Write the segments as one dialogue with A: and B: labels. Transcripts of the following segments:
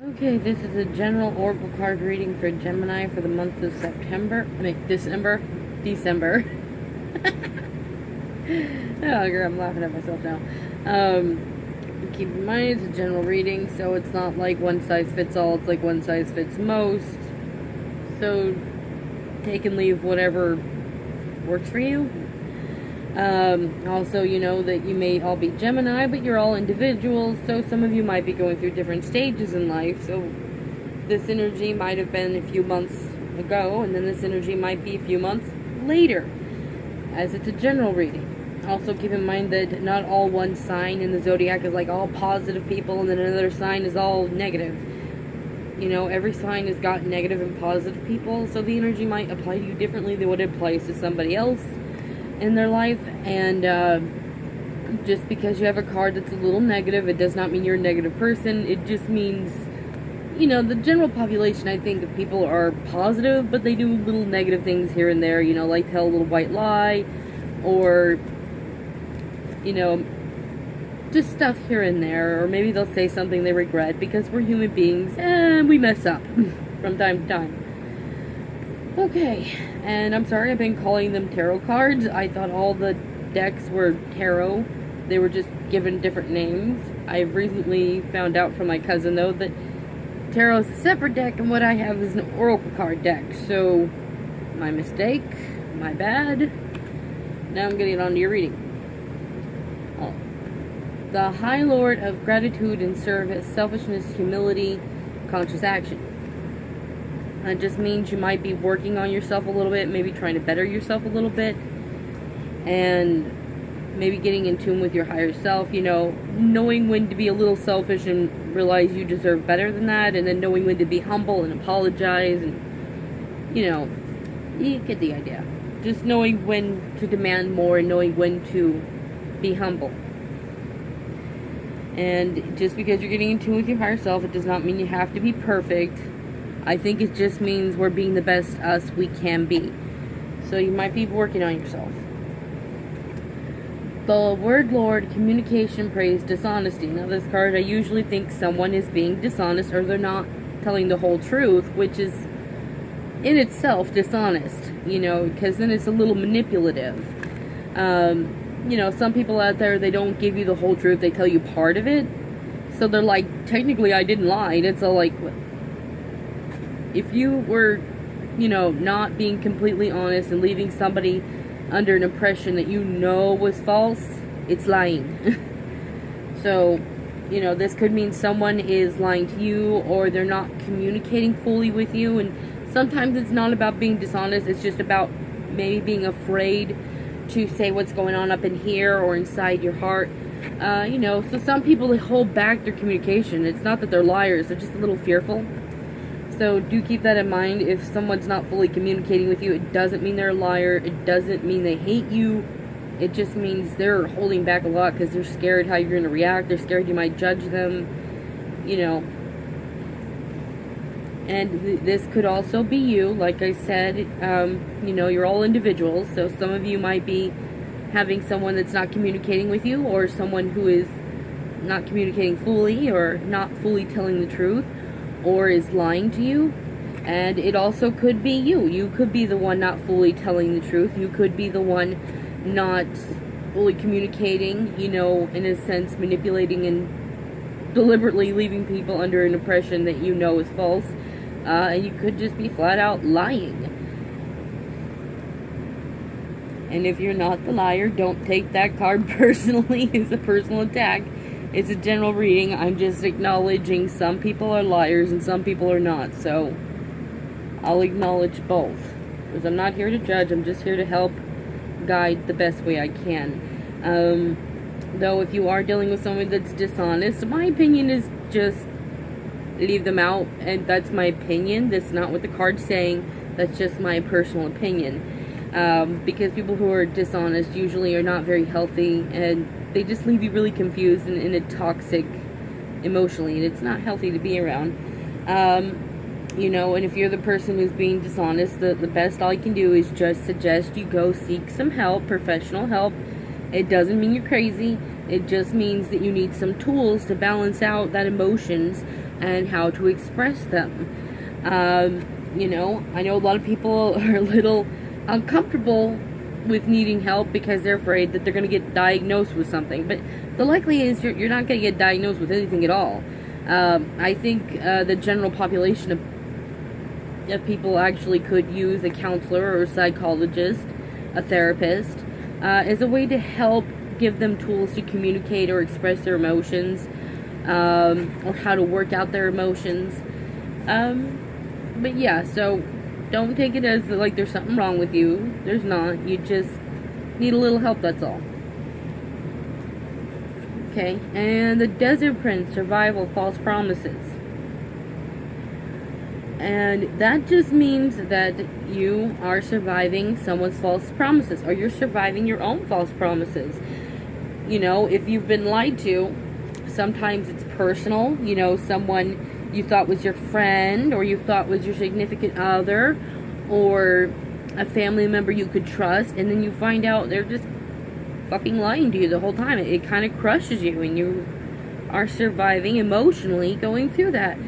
A: Okay, this is a general oracle card reading for Gemini for the month of December. Oh, girl, I'm laughing at myself now. Keep in mind, it's a general reading, so it's not like one size fits all, it's like one size fits most. So, take and leave whatever works for you. Also, you know that you may all be Gemini, but you're all individuals, so some of you might be going through different stages in life, so this energy might have been a few months ago, and then this energy might be a few months later, as it's a general reading. Also, keep in mind that not all one sign in the zodiac is like all positive people, and then another sign is all negative. You know, every sign has got negative and positive people, so the energy might apply to you differently than what it applies to somebody else in their life. And just because you have a card that's a little negative, it does not mean you're a negative person. It just means, you know, the general population, I think, of people are positive, but they do little negative things here and there, you know, like tell a little white lie, or, you know, just stuff here and there, or maybe they'll say something they regret, because we're human beings and we mess up from time to time. Okay, and I'm sorry I've been calling them tarot cards. I thought all the decks were tarot. They were just given different names. I've recently found out from my cousin, though, that tarot is a separate deck, and what I have is an oracle card deck. So, my mistake, my bad. Now I'm getting on to your reading. The High Lord of Gratitude and Service, Selfishness, Humility, Conscious Action. It just means you might be working on yourself a little bit, maybe trying to better yourself a little bit, and maybe getting in tune with your higher self, you know, knowing when to be a little selfish and realize you deserve better than that, and then knowing when to be humble and apologize, and, you know, you get the idea. Just knowing when to demand more and knowing when to be humble. And just because you're getting in tune with your higher self, it does not mean you have to be perfect. I think it just means we're being the best us we can be. So you might be working on yourself. The word Lord, communication, praise, dishonesty. Now this card, I usually think someone is being dishonest, or they're not telling the whole truth, which is in itself dishonest, you know, because then it's a little manipulative. You know, some people out there, they don't give you the whole truth, they tell you part of it. So they're like, technically I didn't lie. And it's all like, if you were, you know, not being completely honest and leaving somebody under an impression that you know was false, it's lying. So, you know, this could mean someone is lying to you, or they're not communicating fully with you. And sometimes it's not about being dishonest, it's just about maybe being afraid to say what's going on up in here or inside your heart. You know, so some people, they hold back their communication. It's not that they're liars, they're just a little fearful. So do keep that in mind. If someone's not fully communicating with you, it doesn't mean they're a liar. It doesn't mean they hate you. It just means they're holding back a lot because they're scared how you're going to react. They're scared you might judge them, you know. And this could also be you. Like I said, you know, you're all individuals. So some of you might be having someone that's not communicating with you, or someone who is not communicating fully, or not fully telling the truth, or is lying to you. And it also could be you. You could be the one not fully telling the truth. You could be the one not fully communicating, you know, in a sense, manipulating and deliberately leaving people under an impression that you know is false. And you could just be flat out lying. And if you're not the liar, don't take that card personally. It's a personal attack. It's a general reading. I'm just acknowledging some people are liars and some people are not. So I'll acknowledge both. Because I'm not here to judge. I'm just here to help guide the best way I can. Though if you are dealing with someone that's dishonest, my opinion is just leave them out. And that's my opinion. That's not what the card's saying. That's just my personal opinion. Because people who are dishonest usually are not very healthy, and they just leave you really confused and in a toxic emotionally, and it's not healthy to be around. You know, and if you're the person who's being dishonest, the best I can do is just suggest you go seek some help, professional help. It doesn't mean you're crazy. It just means that you need some tools to balance out that emotions and how to express them. You know, I know a lot of people are a little uncomfortable with needing help because they're afraid that they're going to get diagnosed with something. But the likelihood is you're not going to get diagnosed with anything at all. I think the general population of people actually could use a counselor or a psychologist, a therapist, as a way to help give them tools to communicate or express their emotions, or how to work out their emotions. But yeah, so don't take it as like there's something wrong with you. There's not. You just need a little help, that's all. Okay, and the Desert Prince, survival, false promises. And that just means that you are surviving someone's false promises, or you're surviving your own false promises. You know, if you've been lied to, sometimes it's personal. You know, someone you thought was your friend, or you thought was your significant other, or a family member you could trust, and then you find out they're just fucking lying to you the whole time. It kind of crushes you, and you are surviving emotionally going through that.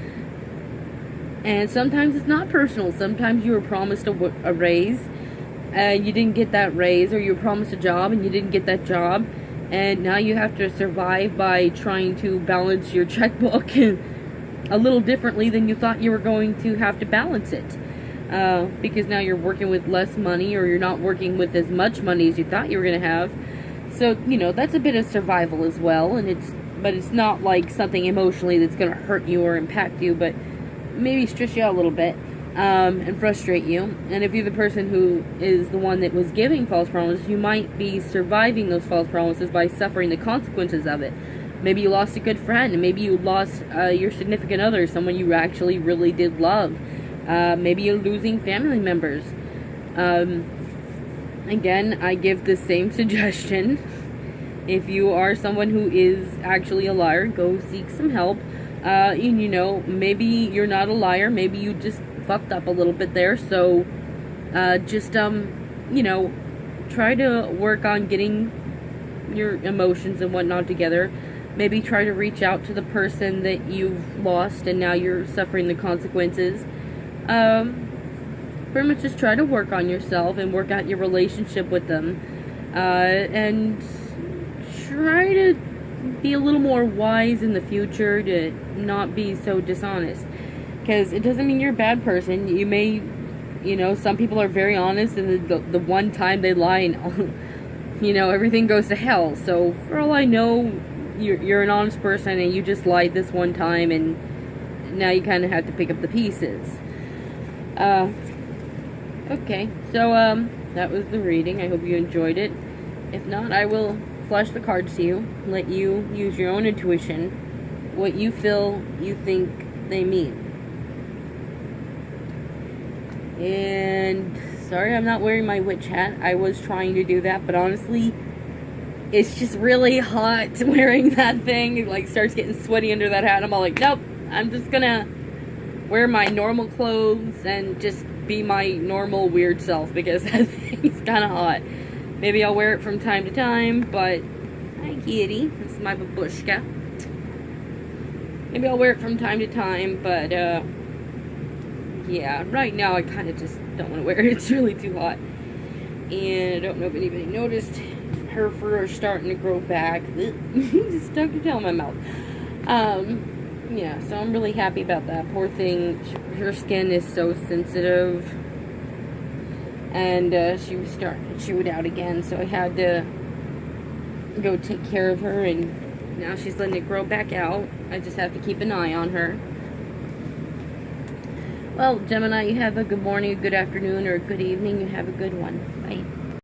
A: And sometimes it's not personal. Sometimes you were promised a raise, and you didn't get that raise, or you were promised a job and you didn't get that job, and now you have to survive by trying to balance your checkbook a little differently than you thought you were going to have to balance it, because now you're working with less money, or you're not working with as much money as you thought you were going to have. So, you know, that's a bit of survival as well, and it's not like something emotionally that's going to hurt you or impact you, but maybe stress you out a little bit, and frustrate you. And if you're the person who is the one that was giving false promises, you might be surviving those false promises by suffering the consequences of it. Maybe you lost a good friend. Maybe you lost your significant other, someone you actually really did love. Maybe you're losing family members. Again, I give the same suggestion. If you are someone who is actually a liar, go seek some help. And, you know, maybe you're not a liar. Maybe you just fucked up a little bit there. So, you know, try to work on getting your emotions and whatnot together. Maybe try to reach out to the person that you've lost and now you're suffering the consequences. Pretty much just try to work on yourself and work out your relationship with them. And try to be a little more wise in the future, to not be so dishonest. Because it doesn't mean you're a bad person. You may, you know, some people are very honest, and the one time they lie, and you know, everything goes to hell. So for all I know, you're an honest person, and you just lied this one time, and now you kind of have to pick up the pieces. Okay, so that was the reading. I hope you enjoyed it. If not, I will flash the cards to you, let you use your own intuition, what you feel you think they mean. And sorry I'm not wearing my witch hat. I was trying to do that, but honestly, it's just really hot wearing that thing. It like starts getting sweaty under that hat. I'm all like, nope, I'm just gonna wear my normal clothes and just be my normal weird self, because that thing's kind of hot. Maybe I'll wear it from time to time, but hi kitty, this is my babushka. Maybe I'll wear it from time to time, but yeah, right now I kind of just don't want to wear it. It's really too hot. And I don't know if anybody noticed, her fur is starting to grow back. Just stuck your tail in my mouth. Yeah, so I'm really happy about that. Poor thing, her skin is so sensitive. And she was starting to chew it out again, so I had to go take care of her, and now she's letting it grow back out. I just have to keep an eye on her. Well, Gemini, you have a good morning, a good afternoon, or a good evening. You have a good one. Bye.